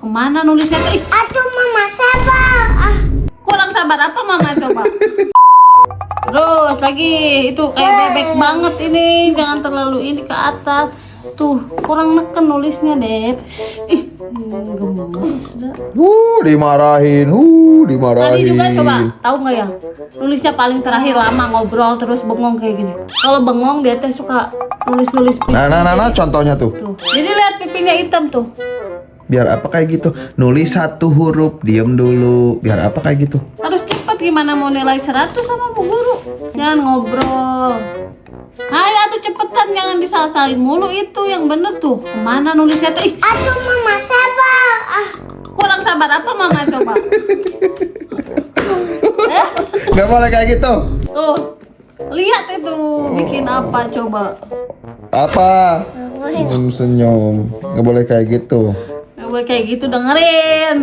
Kemana nulisnya tuh? Ih, Aduh mama sabar. kurang sabar apa mama coba? Terus lagi itu kayak bebek banget ini, jangan terlalu ini ke atas. Tuh kurang neken nulisnya Dep. Ih, gemes dah. Dimarahin. Tadi Dimarahin. juga coba, tahu nggak ya? Nulisnya paling terakhir lama ngobrol terus bengong kayak gini. Kalau bengong dia teh suka nulis-nulis pipi. Nah, contohnya tuh. Tuh. Jadi lihat pipinya hitam tuh. Biar apa kayak gitu? Nulis satu huruf, diem dulu. Biar apa kayak gitu? Harus cepat gimana mau nilai 100 sama Bu Guru. Jangan ngobrol. Ayo tuh cepetan, jangan disasalin mulu itu yang bener tuh. Kemana nulisnya tuh? Ih, Aduh mama sabar. kurang sabar apa mama coba? Gak boleh kayak gitu. Tuh. Lihat itu bikin apa coba? Apa? Senyum. Gak boleh kayak gitu. Nggak boleh kayak gitu, dengerin.